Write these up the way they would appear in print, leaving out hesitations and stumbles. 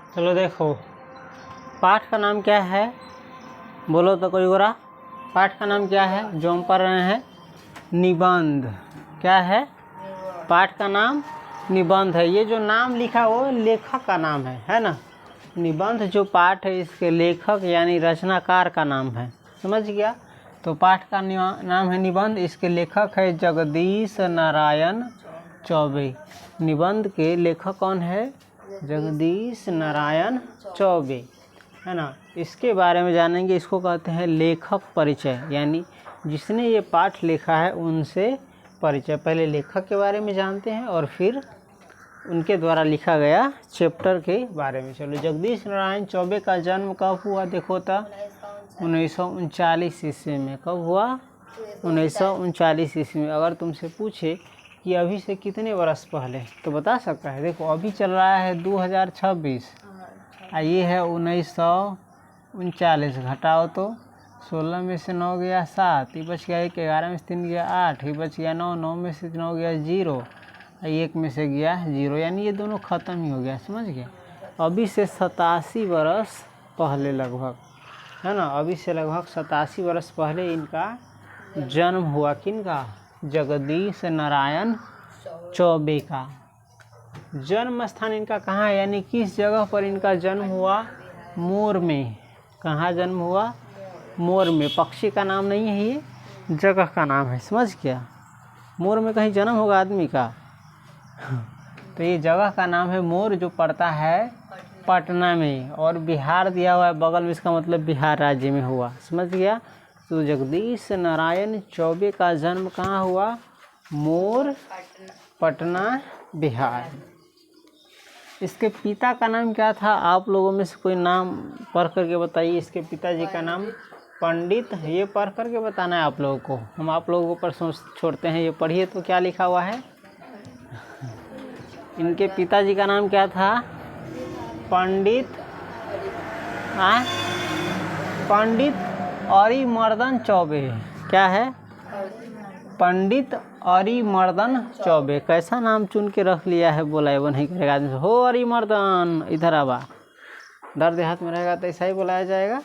चलो देखो, पाठ का नाम क्या है, बोलो तो कोई गोरा। पाठ का नाम क्या है जो हम पढ़ रहे हैं? निबंध। क्या है? पाठ का नाम निबंध है। ये जो नाम लिखा वो लेखक का नाम है ना। निबंध जो पाठ है इसके लेखक यानी रचनाकार का नाम है, समझ गया। तो पाठ का नाम है निबंध, इसके लेखक है जगदीश नारायण चौबे। निबंध के लेखक कौन है? जगदीश नारायण चौबे, है ना। इसके बारे में जानेंगे। इसको कहते हैं लेखक परिचय, यानी जिसने ये पाठ लिखा है उनसे परिचय। पहले लेखक के बारे में जानते हैं और फिर उनके द्वारा लिखा गया चैप्टर के बारे में। चलो, जगदीश नारायण चौबे का जन्म कब हुआ? देखो तो 1939 ईस्वी में। कब हुआ? 1939 ईस्वी में। अगर तुमसे पूछे कि अभी से कितने वर्ष पहले, तो बता सकता है। देखो, अभी चल रहा है 2026 और ये है 1939। घटाओ तो 16 में से 9 गया 7, ये बच गया 1, 11 में से 3 गया 8, ये बच गया 9, 9 में से 9 गया 0, 1 में से गया 0, यानी ये दोनों ख़त्म ही हो गया, समझ गया। अभी से 87 वर्ष पहले लगभग, है ना। अभी से लगभग 87 वर्ष पहले इनका जन्म हुआ। किनका? जगदीश नारायण चौबे का। जन्म स्थान इनका कहाँ है, यानी किस जगह पर इनका जन्म हुआ? मोर में। कहाँ जन्म हुआ? मोर में। पक्षी का नाम नहीं है, ये जगह का नाम है, समझ गया। मोर में कहीं जन्म होगा आदमी का? तो ये जगह का नाम है मोर, जो पड़ता है पटना में, और बिहार दिया हुआ है बगल में, इसका मतलब बिहार राज्य में हुआ, समझ गया। तो जगदीश नारायण चौबे का जन्म कहाँ हुआ? मोर, पटना, बिहार। इसके पिता का नाम क्या था? आप लोगों में से कोई नाम पढ़ करके बताइए। इसके पिताजी का नाम पंडित, ये पढ़ करके बताना है आप लोगों को। हम आप लोगों को पर छोड़ते हैं, ये पढ़िए तो क्या लिखा हुआ है। इनके पिताजी का नाम क्या था? पंडित पंडित अरिमर्दन चौबे। क्या है? पंडित अरिमर्दन चौबे। कैसा नाम चुन के रख लिया है, बोला है वो नहीं करेगा आदमी से, हो अरिमर्दन इधर आवा। दर देहात में रहेगा तो ऐसा ही बुलाया जाएगा।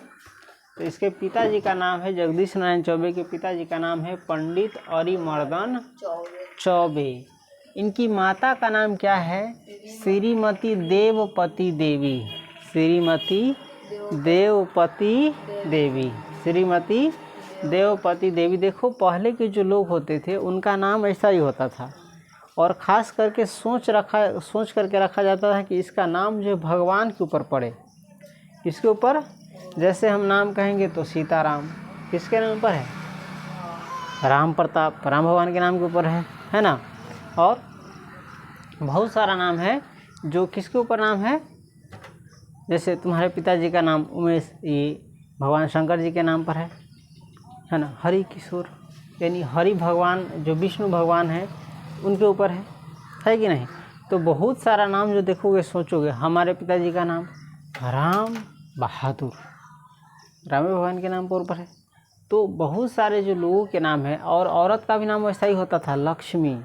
तो इसके पिताजी का नाम है जगदीश नारायण चौबे के पिताजी का नाम है पंडित अरिमर्दन चौबे। इनकी माता का नाम क्या है? श्रीमती देवपति देवी। श्रीमती देवपति देवी। श्रीमती देवपति देवी। देखो, पहले के जो लोग होते थे उनका नाम ऐसा ही होता था, और ख़ास करके सोच करके रखा जाता था कि इसका नाम जो भगवान के ऊपर पड़े। किसके ऊपर? जैसे हम नाम कहेंगे तो सीताराम किसके नाम पर है? राम प्रताप, राम भगवान के नाम के ऊपर है ना। और बहुत सारा नाम है जो किसके ऊपर नाम है। जैसे तुम्हारे पिताजी का नाम उमेश, ये भगवान शंकर जी के नाम पर है ना। हरि किशोर, यानी हरि भगवान जो विष्णु भगवान है उनके ऊपर है कि नहीं। तो बहुत सारा नाम जो देखोगे सोचोगे, हमारे पिताजी का नाम राम बहादुर, राम भगवान के नाम पर ऊपर है। तो बहुत सारे जो लोगों के नाम है, और औरत का भी नाम वैसा ही होता था, लक्ष्मी,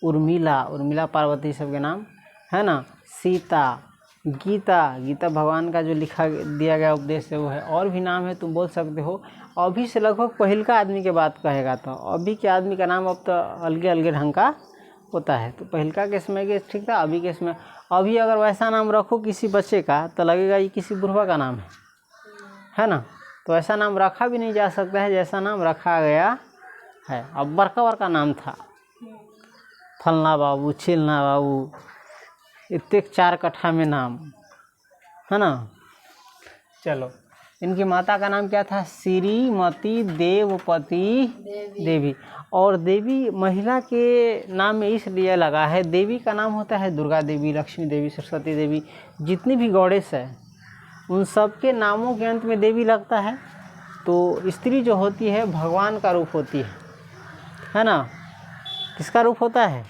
उर्मिला पार्वती सबके नाम, है ना। सीता, गीता भगवान का जो लिखा दिया गया उपदेश है वो है। और भी नाम है, तुम बोल सकते हो। अभी से लगभग पहले का आदमी के बात कहेगा तो अभी के आदमी का नाम अब तो अलग अलग ढंग का होता है। तो पहलका के समय के ठीक था, अभी के समय। अभी अगर वैसा नाम रखो किसी बच्चे का तो लगेगा ये किसी बुढ़वा का नाम है ना। तो ऐसा नाम रखा भी नहीं जा सकता है जैसा नाम रखा गया है। अब बड़का नाम था, फलना बाबू, छिलना बाबू, इतने 4 कट्ठा में नाम, है ना। चलो, इनकी माता का नाम क्या था? श्रीमती देवपति देवी। और देवी महिला के नाम में इसलिए लगा है, देवी का नाम होता है दुर्गा देवी, लक्ष्मी देवी, सरस्वती देवी, जितनी भी गॉडेस है उन सब के नामों के अंत में देवी लगता है। तो स्त्री जो होती है भगवान का रूप होती है ना। किसका रूप होता है?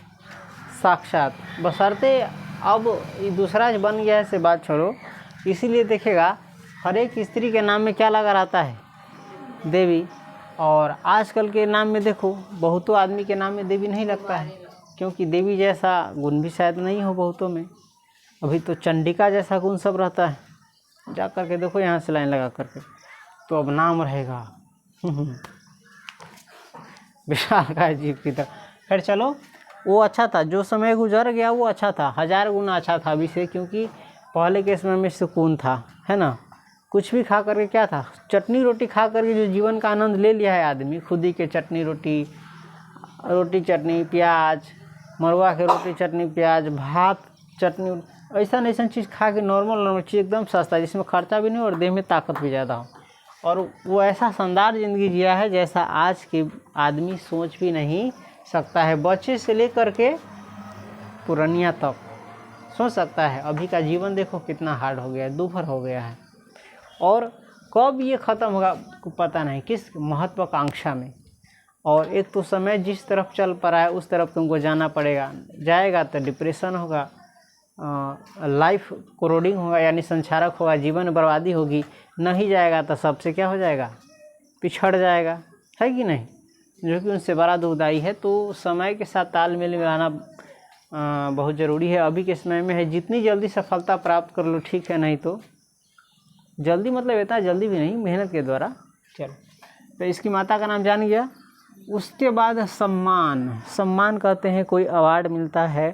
साक्षात। बशर्ते अब ये दूसरा बन गया है, से बात छोड़ो। इसीलिए देखेगा हर एक स्त्री के नाम में क्या लगा रहता है? देवी। और आजकल के नाम में देखो बहुतों आदमी के नाम में देवी नहीं लगता है, क्योंकि देवी जैसा गुण भी शायद नहीं हो बहुतों में, अभी तो चंडिका जैसा गुण सब रहता है, जा कर के देखो यहाँ से लाइन लगा करके, तो अब नाम रहेगा विशाल का जीव की तरह। खैर चलो, वो अच्छा था, जो समय गुजर गया वो अच्छा था, 1000 गुना अच्छा था अभी से, क्योंकि पहले के समय में सुकून था, है ना। कुछ भी खा करके क्या था, चटनी रोटी खा करके जो जीवन का आनंद ले लिया है आदमी, खुद ही के चटनी रोटी, रोटी चटनी प्याज, मरुआ के रोटी चटनी प्याज, भात चटनी, ऐसा चीज़ खा के नॉर्मल चीज़ एकदम सस्ता, जिसमें खर्चा भी नहीं और देह में ताकत भी ज़्यादा हो, और वो ऐसा शानदार ज़िंदगी जिया है जैसा आज के आदमी सोच भी नहीं सकता है। बच्चे से लेकर के पुरानिया तक सोच सकता है। अभी का जीवन देखो कितना हार्ड हो गया है, दुभर हो गया है, और कब ये ख़त्म होगा पता नहीं, किस महत्वाकांक्षा में। और एक तो समय जिस तरफ चल पड़ा है उस तरफ तुमको जाना पड़ेगा, जाएगा तो डिप्रेशन होगा, लाइफ कोरोडिंग होगा यानी संक्षारक होगा, जीवन बर्बादी होगी, नहीं जाएगा तो सबसे क्या हो जाएगा, पिछड़ जाएगा, है कि नहीं, जो कि उनसे बड़ा दुखदाई है। तो समय के साथ तालमेल मिलाना बहुत ज़रूरी है। अभी के समय में है जितनी जल्दी सफलता प्राप्त कर लो ठीक है, नहीं तो जल्दी मतलब इतना जल्दी भी नहीं, मेहनत के द्वारा। चलो, तो इसकी माता का नाम जान गया। उसके बाद सम्मान कहते हैं कोई अवार्ड मिलता है,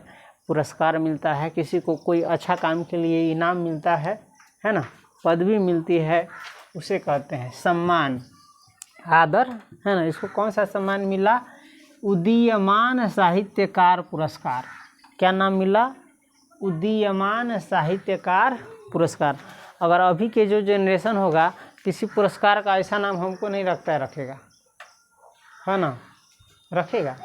पुरस्कार मिलता है, किसी को कोई अच्छा काम के लिए इनाम मिलता है ना, पदवी मिलती है, उसे कहते हैं सम्मान, आदर, है ना। इसको कौन सा सम्मान मिला, उदीयमान साहित्यकार पुरस्कार। क्या नाम मिला, उदीयमान साहित्यकार पुरस्कार। अगर अभी के जो जनरेशन होगा किसी पुरस्कार का ऐसा नाम हमको नहीं लगता है रखेगा, है ना, रखेगा।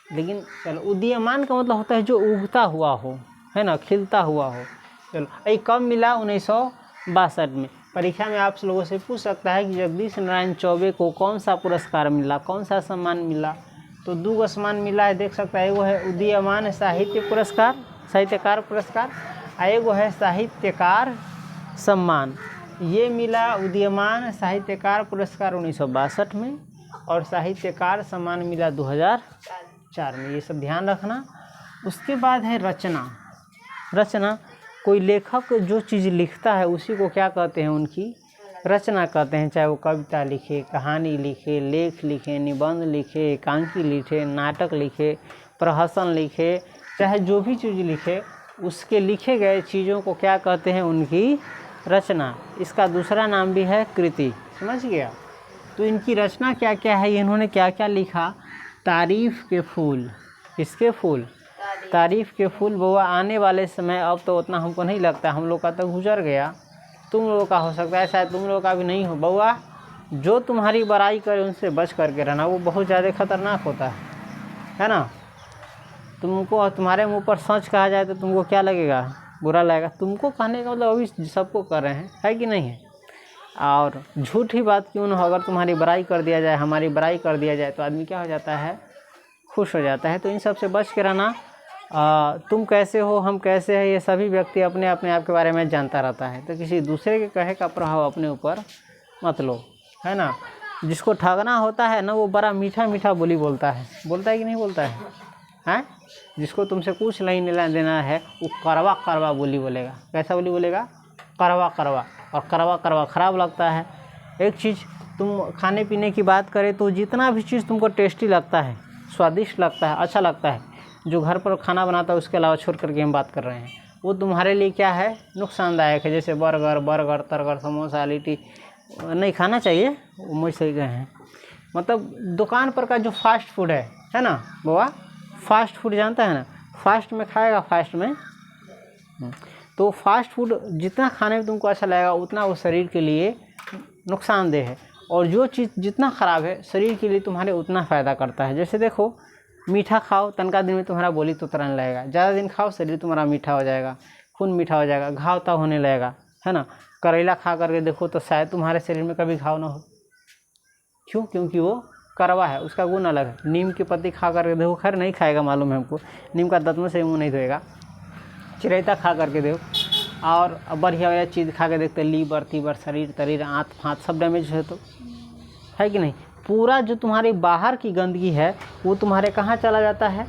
लेकिन चलो, उदीयमान का मतलब होता है जो उगता हुआ हो, है ना, खिलता हुआ हो। चलो, ये कब मिला, 1962 में। परीक्षा में आप लोगों से पूछ सकता है कि जगदीश नारायण चौबे को कौन सा पुरस्कार मिला, कौन सा सम्मान मिला। तो 2 सम्मान मिला है, देख सकता है। एगो है उदीयमान साहित्य पुरस्कार, साहित्यकार पुरस्कार, और एगो है साहित्यकार सम्मान। ये मिला उदीयमान साहित्यकार पुरस्कार 1962 में, और साहित्यकार सम्मान मिला 2004 में। ये सब ध्यान रखना। उसके बाद है रचना। कोई लेखक जो चीज़ लिखता है उसी को क्या कहते हैं, उनकी रचना कहते हैं। चाहे वो कविता लिखे, कहानी लिखे, लेख लिखे, निबंध लिखे, एकांकी लिखे, नाटक लिखे, प्रहसन लिखे, चाहे जो भी चीज़ लिखे, उसके लिखे गए चीज़ों को क्या कहते हैं, उनकी रचना। इसका दूसरा नाम भी है कृति, समझ गया। तो इनकी रचना क्या क्या है, इन्होंने क्या क्या लिखा। तारीफ़ के फूल, किसके फूल, तारीफ़ के फूल। बउआ आने वाले समय, अब तो उतना हमको नहीं लगता, हम लोग का तो गुजर गया, तुम लोगों का हो सकता है, शायद तुम लोगों का भी नहीं हो। बउआ जो तुम्हारी बड़ाई करे उनसे बच करके रहना, वो बहुत ज़्यादा खतरनाक होता है ना। तुमको तुम्हारे मुंह पर सच कहा जाए तो तुमको क्या लगेगा, बुरा लगेगा। तुमको कहने का मतलब अभी सबको कर रहे हैं, है कि नहीं है। और झूठी बात क्यों ना हो, अगर तुम्हारी बड़ाई कर दिया जाए, हमारी बड़ाई कर दिया जाए, तो आदमी क्या हो जाता है, खुश हो जाता है। तो इन सब से बच के रहना। तुम कैसे हो, हम कैसे हैं, ये सभी व्यक्ति अपने आप के बारे में जानता रहता है। तो किसी दूसरे के कहे का प्रभाव अपने ऊपर मत लो, है ना। जिसको ठगना होता है ना, वो बड़ा मीठा मीठा बोली बोलता है कि नहीं बोलता है, हैं। जिसको तुमसे कुछ नहीं लेना देना है, वो करवा करवा बोली बोलेगा। कैसा बोली बोलेगा, करवा करवा। और करवा करवा खराब लगता है। एक चीज़ तुम खाने पीने की बात करें तो जितना भी चीज़ तुमको टेस्टी लगता है, स्वादिष्ट लगता है, अच्छा लगता है, जो घर पर खाना बनाता है उसके अलावा छोड़ करके हम बात कर रहे हैं, वो तुम्हारे लिए क्या है, नुकसानदायक है। जैसे बर्गर तर्गर, समोसा, लिट्टी नहीं खाना चाहिए, वो मैं सही गए हैं। मतलब दुकान पर का जो फास्ट फूड है ना बाबा, फास्ट फूड जानता है ना, फास्ट में खाएगा, फास्ट में। तो फास्ट फूड जितना खाने में तुमको अच्छा लगेगा उतना वो शरीर के लिए नुकसानदेह है। और जो चीज़ जितना ख़राब है शरीर के लिए तुम्हारे उतना फ़ायदा करता है। जैसे देखो, मीठा खाओ, तनका दिन में तुम्हारा बोली तो तरन लगेगा। ज़्यादा दिन खाओ, शरीर तुम्हारा मीठा हो जाएगा, खून मीठा हो जाएगा, घाव तब होने लगेगा, है ना। करेला खा करके देखो तो शायद तुम्हारे शरीर में कभी घाव ना हो। क्यों, क्योंकि वो करवा है, उसका गुण अलग है। नीम की पत्ती खा करके देखो, खैर नहीं खाएगा मालूम है हमको, नीम का दांतों से मुँह नहीं धोएगा। चिरैता खा करके देखो, और बढ़िया बढ़िया चीज़ खा के देखते, लीवर तीवर, शरीर तरीर, आँत फाँत सब डैमेज है, तो है कि नहीं। पूरा जो तुम्हारी बाहर की गंदगी है वो तुम्हारे कहाँ चला जाता है,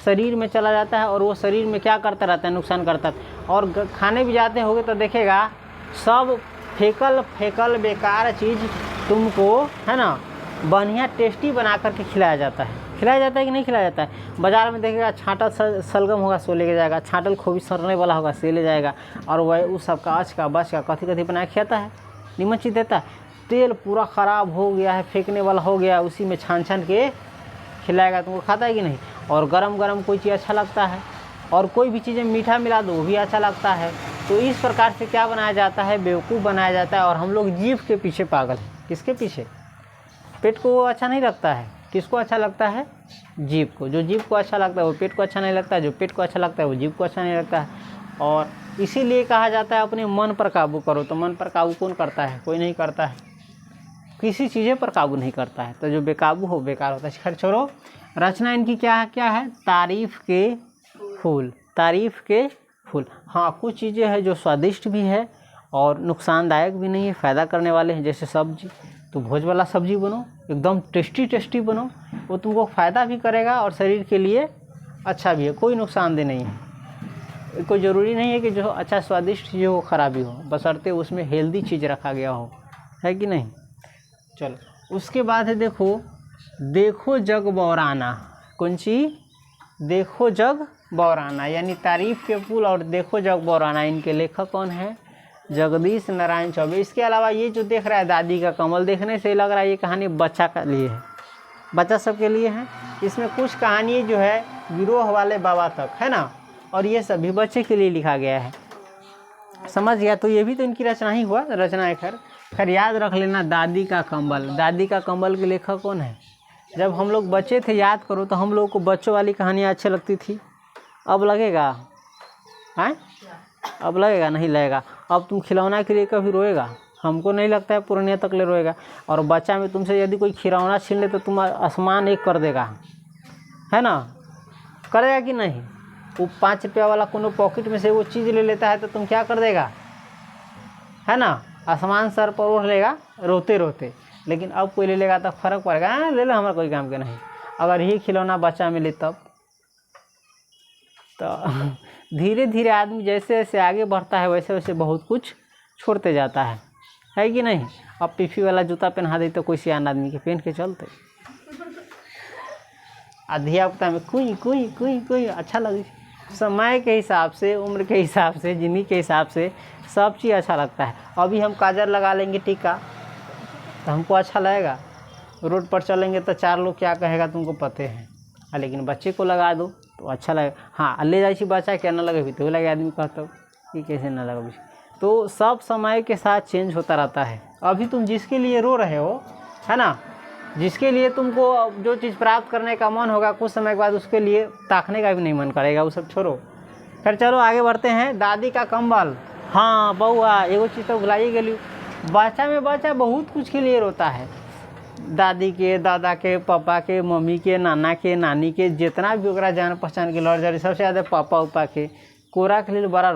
शरीर में चला जाता है और वो शरीर में क्या करता रहता है, नुकसान करता है। और खाने भी जाते होगे तो देखेगा सब फेकल बेकार चीज़ तुमको, है ना, बढ़िया टेस्टी बना करके खिलाया जाता है कि नहीं खिलाया जाता है। बाज़ार में देखेगा छांटल सलगम होगा सो लेके जाएगा, छांटल खोबी सरने वाला होगा से ले जाएगा, और वह उस सब का अच का बच का कथी बना के खाता है, निमन चीज़ देता है। तेल पूरा ख़राब हो गया है, फेंकने वाला हो गया, उसी में छान के खिलाएगा, तुमको खाता है कि नहीं। और गरम कोई चीज़ अच्छा लगता है, और कोई भी चीज़ें मीठा मिला दो वो भी अच्छा लगता है। तो इस प्रकार से क्या बनाया जाता है, बेवकूफ़ बनाया जाता है। और हम लोग जीभ के पीछे पागल हैं। किसके पीछे? पेट को वो अच्छा नहीं लगता है। किसको अच्छा लगता है? जीभ को। जो जीभ को अच्छा लगता है वो पेट को अच्छा नहीं लगता है, जो पेट को अच्छा लगता है वो जीभ को अच्छा नहीं लगता है। और इसीलिए कहा जाता है अपने मन पर काबू करो। तो मन पर काबू कौन करता है? कोई नहीं करता है, किसी चीज़ें पर काबू नहीं करता है। तो जो बेकाबू हो बेकार होता है। खैर छोड़ो, रचना इनकी क्या है? तारीफ़ के फूल। तारीफ़ के फूल। हाँ, कुछ चीज़ें हैं जो स्वादिष्ट भी है और नुकसानदायक भी नहीं है, फ़ायदा करने वाले हैं। जैसे सब्जी, तो भोज वाला सब्जी बनो, एकदम टेस्टी बनो, वो तुमको फ़ायदा भी करेगा और शरीर के लिए अच्छा भी है, कोई नुकसानदेह नहीं है। कोई ज़रूरी नहीं है कि जो अच्छा स्वादिष्ट चीज़ हो ख़राबी हो, बशर्ते उसमें हेल्दी चीज़ रखा गया हो, है कि नहीं। चलो उसके बाद है देखो जग बौराना। कौन सी? देखो जग बौराना, यानी तारीफ़ के फूल और देखो जग बौराना। इनके लेखक कौन है? जगदीश नारायण चौबे। इसके अलावा ये जो देख रहा है दादी का कमल, देखने से लग रहा है ये कहानी बच्चा के लिए है, बच्चा सबके लिए है। इसमें कुछ कहानी जो है गिरोह वाले बाबा तक है ना, और ये सभी बच्चे के लिए लिखा गया है। समझ गया? तो ये भी तो इनकी रचना ही हुआ, रचना है। खैर याद रख लेना, दादी का कंबल। दादी का कंबल के लेखक कौन है? जब हम लोग बच्चे थे, याद करो, तो हम लोग को बच्चों वाली कहानियाँ अच्छी लगती थी। अब लगेगा? हैं? अब लगेगा? नहीं लगेगा। अब तुम खिलौना के लिए कभी रोएगा? हमको नहीं लगता है पुरानिया तक ले रोएगा। और बच्चा में तुमसे यदि कोई खिलौना छीन ले तो तुम आसमान एक कर देगा, है ना, करेगा कि नहीं। वो 5 रुपया वाला कोनो पॉकेट में से वो चीज़ ले लेता है तो तुम क्या कर देगा, है ना, आसमान सर पर उड़ लेगा रोते रोते। लेकिन अब कोई ले लेगा तो फ़र्क पड़ेगा, ले लो हमारा कोई काम के नहीं। अगर ये खिलौना बच्चा मिले तब तो धीरे धीरे आदमी जैसे जैसे आगे बढ़ता है वैसे वैसे बहुत कुछ छोड़ते जाता है कि नहीं। अब पिफी वाला जूता पहना दे तो कोई सियान आदमी के पहन के चलते, धियापुता में कुई अच्छा लगे। समय के हिसाब से, उम्र के हिसाब से, जिंदगी के हिसाब से सब चीज़ अच्छा लगता है। अभी हम काजल लगा लेंगे टीका तो हमको अच्छा लगेगा, रोड पर चलेंगे तो 4 लोग क्या कहेगा तुमको पते हैं। लेकिन बच्चे को लगा दो तो अच्छा लगेगा। हाँ, ले जाइए बच्चा क्या ना लगे भी तो लगे, आदमी कहता कि कैसे ना लगे। तो सब समय के साथ चेंज होता रहता है। अभी तुम जिसके लिए रो रहे हो, है ना, जिसके लिए तुमको जो चीज़ प्राप्त करने का मन होगा, कुछ समय के बाद उसके लिए ताकने का भी नहीं मन करेगा, वो सब छोड़ो। फिर चलो आगे बढ़ते हैं। दादी का कंबल। हाँ बउआ, एगो चीज़ तो भुलाई गई, बच्चा में बच्चा बहुत कुछ के लिए रोता है। दादी के, दादा के, पापा के, मम्मी के, नाना के, नानी के, जितना भी ओकरा जान पहचान के लड़ जा रही, सबसे ज़्यादा पापा उपा के, कोरा के लिए बड़ा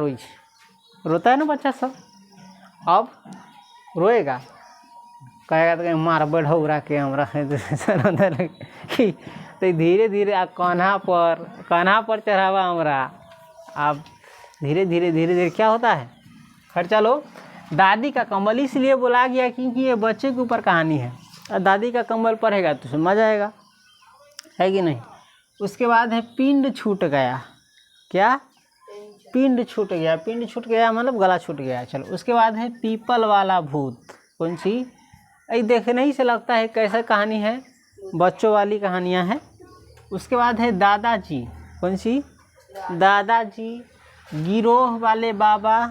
रोता है ना बच्चा सब। अब रोएगा, कहेगा तो कहीं मार बढ़ौरा के हमरा तो धीरे धीरे कान्हा पर चढ़ावा हमरा। अब धीरे धीरे क्या होता है। खैर चलो, दादी का कंबल इसलिए बोला गया क्योंकि ये बच्चे के ऊपर कहानी है, और दादी का कंबल पढ़ेगा तो समझ आएगा, है कि नहीं। उसके बाद है पिंड छूट गया। क्या? पिंड छूट गया। पिंड छूट गया मतलब गला छूट गया। चलो उसके बाद है पीपल वाला भूत। कौन सी? ये देखने ही से लगता है कैसा कहानी है, बच्चों वाली कहानियाँ हैं। उसके बाद है दादाजी। कौन सी? दादाजी। गिरोह वाले बाबा।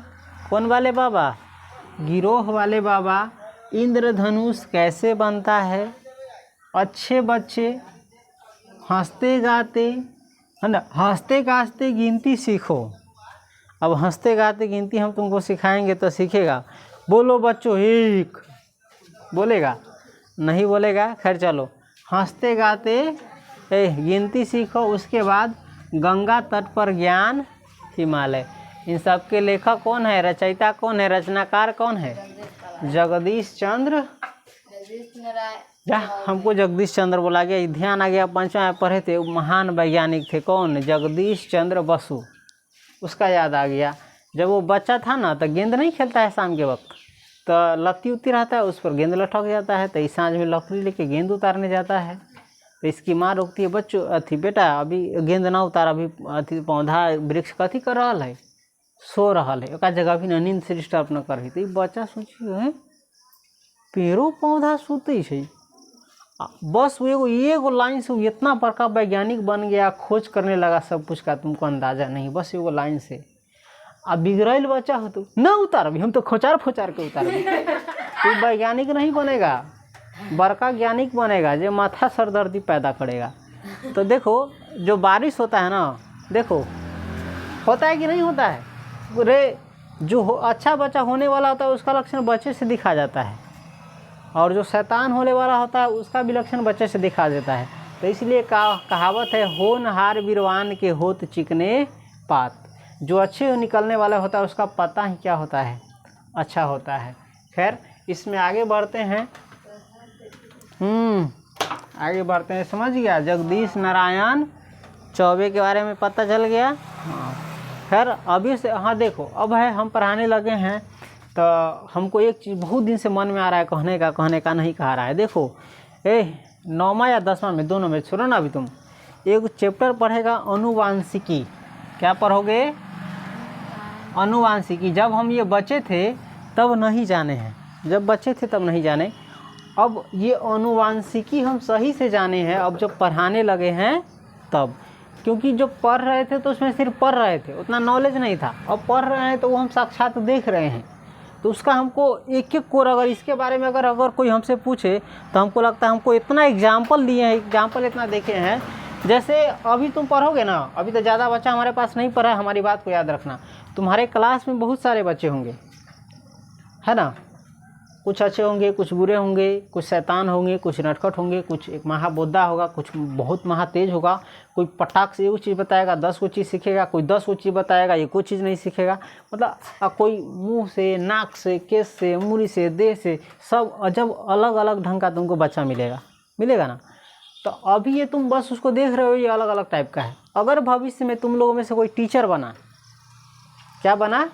कौन वाले बाबा? गिरोह वाले बाबा। इंद्रधनुष कैसे बनता है। अच्छे बच्चे। हंसते गाते, है ना, हंसते गाते गिनती सीखो। अब हंसते गाते गिनती हम तुमको सिखाएंगे तो सीखेगा। बोलो बच्चों एक, बोलेगा? नहीं बोलेगा। खैर चलो, हंसते गाते गिनती सीखो। उसके बाद गंगा तट पर ज्ञान हिमालय। इन सब के लेखक कौन है, रचयिता कौन है, रचनाकार कौन है? जगदीश चंद्र जा, हमको जगदीश चंद्र बोला गया, ध्यान आ गया। 5वां में पढ़े थे, महान वैज्ञानिक थे, कौन? जगदीश चंद्र बसु, उसका याद आ गया। जब वो बच्चा था ना तो गेंद नहीं खेलता है शाम के वक्त, तो लत्ती उत्ती रहता है, उस पर गेंद लटक जाता है, तो इस सांझ में लकड़ी लेके गेंद उतारने जाता है। तो इसकी माँ रोकती है, बच्चों अथी बेटा अभी गेंद ना उतार, अभी अथी पौधा वृक्ष कथी कर रहा है, सो रहा है, एक जगह भी नींद से डिस्टर्ब न कर। तो बच्चा सोचिए पेड़ों पौधा सोते है, बस वो एगो लाइन से इतना बड़का वैज्ञानिक बन गया, खोज करने लगा सब कुछ का तुमको अंदाजा नहीं, बस एगो लाइन से। अब बिगड़ैल बच्चा हो तो ना उतार, अभी हम तो खोचार फोचार के उतार, तो वैज्ञानिक नहीं बनेगा, बड़का ज्ञानिक बनेगा जो माथा सरदर्दी पैदा करेगा। तो देखो जो बारिश होता है ना, देखो होता है कि नहीं होता है रे, जो अच्छा बच्चा होने वाला होता है उसका लक्षण बच्चे से दिखा जाता है, और जो शैतान होने वाला होता है उसका भी लक्षण बच्चे से दिखा देता है। तो इसलिए कहावत है, होनहार बिरवान के होत चिकने पात। जो अच्छे निकलने वाला होता है उसका पता ही क्या होता है, अच्छा होता है। खैर इसमें आगे बढ़ते हैं, आगे बढ़ते हैं। समझ गया, जगदीश नारायण चौबे के बारे में पता चल गया। हाँ खैर अभी से, हाँ देखो अब है हम पढ़ाने लगे हैं, तो हमको एक चीज़ बहुत दिन से मन में आ रहा है कहने का नहीं कहा रहा है। देखो 9वां या 10वां में, दोनों में, सुनो ना, अभी तुम एक चैप्टर पढ़ेगा अनुवांशिकी। क्या पढ़ोगे? अनुवांशिकी। जब हम ये बच्चे थे तब नहीं जाने हैं, जब बच्चे थे तब नहीं जाने, अब ये अनुवांशिकी हम सही से जाने हैं अब जब पढ़ाने लगे हैं तब। क्योंकि जो पढ़ रहे थे तो उसमें सिर्फ पढ़ रहे थे, उतना नॉलेज नहीं था। अब पढ़ रहे हैं तो वो हम साक्षात देख रहे हैं, तो उसका हमको एक एक कोर, अगर इसके बारे में अगर कोई हमसे पूछे तो हमको लगता है हमको इतना एग्जाम्पल दिए हैं, एग्जाम्पल इतना देखे हैं। जैसे अभी तुम पढ़ोगे ना, अभी तो ज़्यादा बच्चा हमारे पास नहीं पढ़ा है, हमारी बात को याद रखना। तुम्हारे क्लास में बहुत सारे बच्चे होंगे, है ना, कुछ अच्छे होंगे, कुछ बुरे होंगे, कुछ शैतान होंगे, कुछ नटखट होंगे, कुछ एक महाबोद्धा होगा, कुछ बहुत महातेज होगा। कोई पटाख से एक चीज़ बताएगा 10 को चीज़ सीखेगा, कोई 10 को चीज़ बताएगा एक को चीज़ नहीं सीखेगा। मतलब कोई मुंह से, नाक से, केस से, मुड़ी से, देह से, सब अजब अलग अलग ढंग का तुमको बच्चा मिलेगा ना। तो अभी ये तुम बस उसको देख रहे हो, ये अलग अलग टाइप का है। अगर भविष्य में तुम लोगों में से कोई टीचर बना, क्या बना?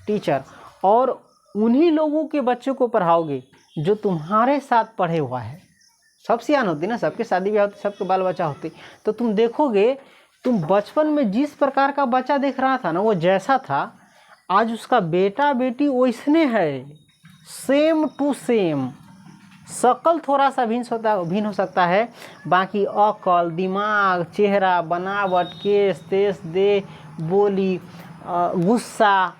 टीचर, और उन्हीं लोगों के बच्चों को पढ़ाओगे जो तुम्हारे साथ पढ़े हुआ है। सब सियान होती ना, सबके शादी ब्याह होती, सबके बाल बच्चा होते, तो तुम देखोगे तुम बचपन में जिस प्रकार का बच्चा देख रहा था ना, वो जैसा था, आज उसका बेटा बेटी वैसने है, सेम टू सेम। शकल थोड़ा सा भिन्न हो सकता है, बाकी अकल, दिमाग, चेहरा, बनावट, केस, तेज, देह, बोली, गुस्सा,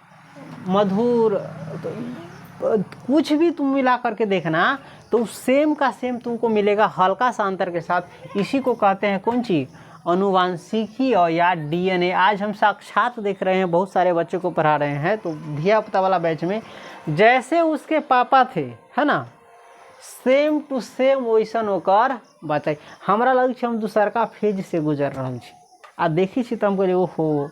मधुर, तो कुछ भी तुम मिला करके देखना तो सेम का सेम तुमको मिलेगा, हल्का सा अंतर के साथ। इसी को कहते हैं कौन चीज़? अनुवांशिकी और या DNA। आज हम साक्षात देख रहे हैं, बहुत सारे बच्चों को पढ़ा रहे हैं, तो धिया पुता वाला बैच में जैसे उसके पापा थे, है ना, सेम टू सेम वैसन होकर बचाई। हमारा लगे हम दूसरका फेज से गुजर रहा छी, आ देखी छी तो हमको ओहो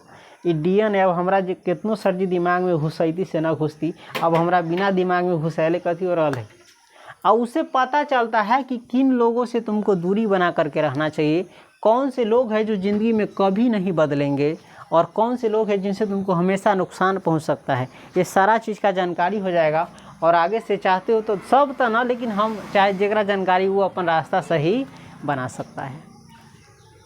ई DNA अब हमरा जे कितनो सर्जी दिमाग में घुसैती से ना घुसती, अब हमरा बिना दिमाग में घुसैले कथी हो रहा है। और उसे पता चलता है कि किन लोगों से तुमको दूरी बना करके रहना चाहिए, कौन से लोग हैं जो ज़िंदगी में कभी नहीं बदलेंगे, और कौन से लोग हैं जिनसे तुमको हमेशा नुकसान पहुंच सकता है। ये सारा चीज़ का जानकारी हो जाएगा। और आगे से चाहते हो तो सब तो ना, लेकिन हम चाहे जगरा जानकारी वो अपन रास्ता सही बना सकता है।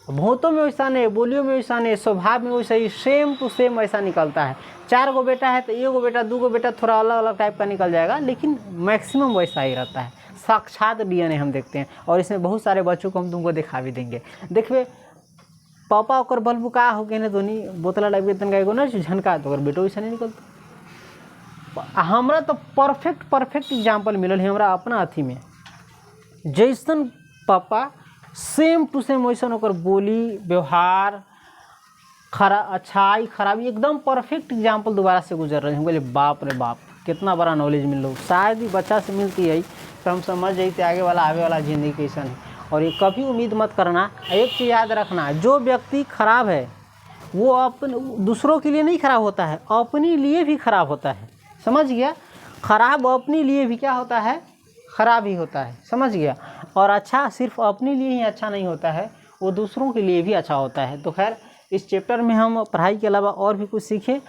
भूतों में वैसा नहीं, बोलियों में वैसा नहीं, स्वभाव में वैसा ही, सेम टू सेम ऐसा निकलता है। 4 गो बेटा है तो 1 गो बेटा, 2 गो बेटा थोड़ा अलग अलग टाइप का निकल जाएगा, लेकिन मैक्सिमम वैसा ही रहता है। साक्षात DNA हम देखते हैं, और इसमें बहुत सारे बच्चों को हम तुमको दिखा भी देंगे। देखिए पापा और बल्बू का हो गए ना, दोनों बोतला टाइप के तनका एगो ना झनका, तो बेटो वैसा नहीं निकलता। हमरा तो परफेक्ट एग्जाम्पल मिलल है हमरा अपना अथी में, जैसन पापा सेम टू सेम वैसन होकर बोली, व्यवहार, अच्छाई, खराबी, एकदम परफेक्ट एग्जाम्पल दोबारा से गुजर रहे हैं। हम बोले बाप रे बाप, कितना बड़ा नॉलेज मिल रहा। शायद ही बच्चा से मिलती है तो हम समझ जाते आगे वाला ज़िंदगी कैसा है। और ये कभी उम्मीद मत करना, एक चीज़ याद रखना, जो व्यक्ति खराब है वो अपने दूसरों के लिए नहीं खराब होता है, अपने लिए भी खराब होता है। समझ गया? खराब अपने लिए भी क्या होता है? ख़राब ही होता है, समझ गया। और अच्छा सिर्फ अपने लिए ही अच्छा नहीं होता है, वो दूसरों के लिए भी अच्छा होता है। तो खैर इस चैप्टर में हम पढ़ाई के अलावा और भी कुछ सीखे।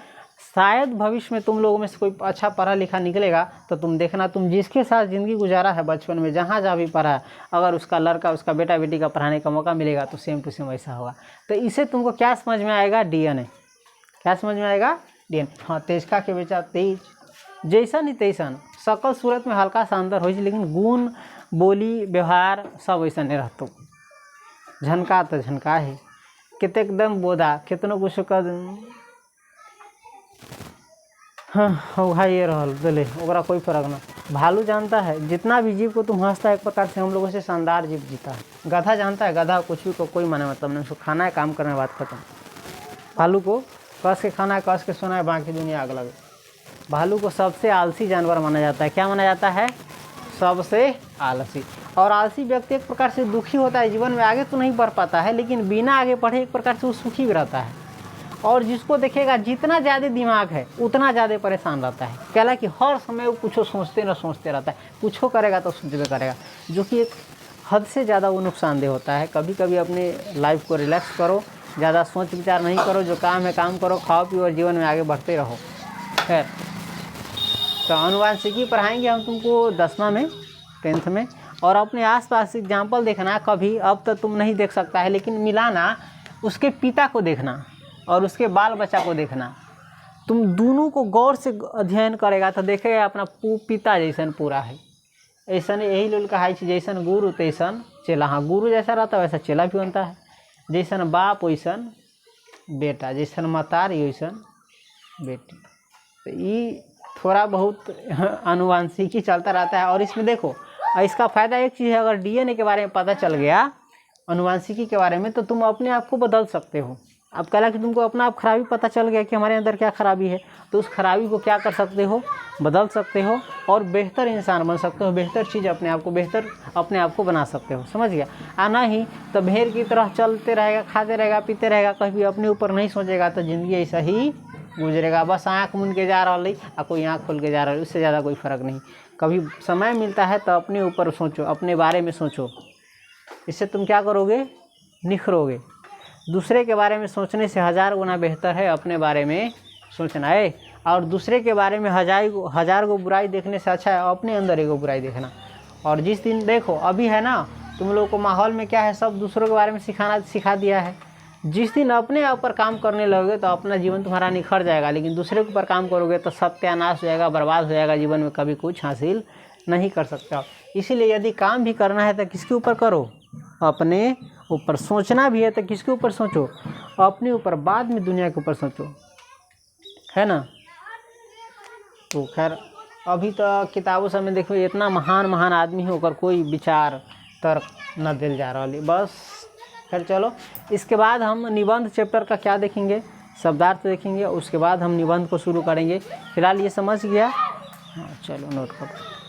शायद भविष्य में तुम लोगों में से कोई अच्छा पढ़ा लिखा निकलेगा तो तुम देखना, तुम जिसके साथ ज़िंदगी गुजारा है बचपन में, जहाँ भी पढ़ा है, अगर उसका लड़का उसका बेटा बेटी का पढ़ाने का मौका मिलेगा तो सेम टू सेम वैसा होगा। तो इससे तुमको क्या समझ में आएगा? DNA। क्या समझ में आएगा? DNA। हाँ, तेजका के बेचा तेज, जैसन ही तैसन, सकल सूरत में हल्का सा अंतर हो, लेकिन गुण बोली व्यवहार सब वैसा नहीं रहता। झनका तो झनका है, कित एकदम बोधा कितनों कुछ कर। हाँ भाई ये रहल चले, ओकरा कोई फर्क ना। भालू जानता है जितना भी जीव को तुम हंसता है एक प्रकार से हम लोगों से शानदार जीव जीता है। गधा जानता है गधा कुछ भी को कोई माने मतलब नहीं, उसको खाना है, काम करने बात खत्म। भालू को कस के खाना है, कस के सोना है, बाकी दुनिया आग लगे। भालू को सबसे आलसी जानवर माना जाता है। क्या माना जाता है? सबसे आलसी। और आलसी व्यक्ति एक प्रकार से दुखी होता है, जीवन में आगे तो नहीं बढ़ पाता है, लेकिन बिना आगे बढ़े एक प्रकार से वो सुखी भी रहता है। और जिसको देखेगा जितना ज़्यादा दिमाग है उतना ज़्यादा परेशान रहता है। कहला कि हर समय वो कुछ सोचते रहता है, कुछ करेगा तो सोचते करेगा, जो कि एक हद से ज़्यादा वो नुकसानदेह होता है। कभी कभी अपने लाइफ को रिलैक्स करो, ज़्यादा सोच विचार नहीं करो, जो काम है काम करो, खाओ पियो और जीवन में आगे बढ़ते रहो। खैर, तो अनुवांशिकी पढ़ाएंगे हम तुमको 10वां में, 10th में। और अपने आसपास एग्जाम्पल देखना कभी, अब तो तुम नहीं देख सकता है, लेकिन मिलाना उसके पिता को देखना और उसके बाल बच्चा को देखना। तुम दोनों को गौर से अध्ययन करेगा तो देखेगा अपना पिता जैसन पूरा है। ऐसा यही लोग कहा है जैसन गुरु तैसन चेला। हाँ, गुरु जैसा रहता है वैसा चेला भी बनता है। जैसन बाप वैसन बेटा, जैसन मतारी वैसन बेटी। तो ये थोड़ा बहुत अनुवांशिकी चलता रहता है। और इसमें देखो, इसका फ़ायदा एक चीज़ है, अगर DNA के बारे में पता चल गया अनुवांशिकी के बारे में, तो तुम अपने आप को बदल सकते हो। अब कहला कि तुमको अपना आप खराबी पता चल गया कि हमारे अंदर क्या खराबी है, तो उस खराबी को क्या कर सकते हो? बदल सकते हो और बेहतर इंसान बन सकते हो, बेहतर चीज़ अपने आप को बना सकते हो। समझ गया? आना ही तो भेड़ की तरह चलते रहेगा, खाते रहेगा, पीते रहेगा, कभी अपने ऊपर नहीं सोचेगा तो ज़िंदगी ऐसा ही गुजरेगा। बस आँख मूंद के जा रहा है और कोई आँख खोल के जा रहा है, उससे ज़्यादा कोई फ़र्क नहीं। कभी समय मिलता है तो अपने ऊपर सोचो, अपने बारे में सोचो। इससे तुम क्या करोगे? निखरोगे। दूसरे के बारे में सोचने से 1000 गुना बेहतर है अपने बारे में सोचना है। और दूसरे के बारे में 1000 गो बुराई देखने से अच्छा है अपने अंदर एगो बुराई देखना। और जिस दिन देखो, अभी है ना, तुम लोगों को माहौल में क्या है, सब दूसरों के बारे में सिखा दिया है। जिस दिन अपने आप पर काम करने लगोगे तो अपना जीवन तुम्हारा निखर जाएगा, लेकिन दूसरे के ऊपर काम करोगे तो सत्यानाश हो जाएगा, बर्बाद हो जाएगा, जीवन में कभी कुछ हासिल नहीं कर सकते। इसीलिए यदि काम भी करना है तो किसके ऊपर करो? अपने ऊपर। सोचना भी है तो किसके ऊपर सोचो? अपने ऊपर। बाद में दुनिया के ऊपर सोचो, है ना। तो खैर, अभी तो किताबों सब में देखो इतना महान आदमी होकर कोई विचार तर्क न दिल जा रहा। बस खैर चलो, इसके बाद हम निबंध चैप्टर का क्या देखेंगे, शब्दार्थ देखेंगे, उसके बाद हम निबंध को शुरू करेंगे। फिलहाल ये समझ गया? हाँ चलो, नोट करो।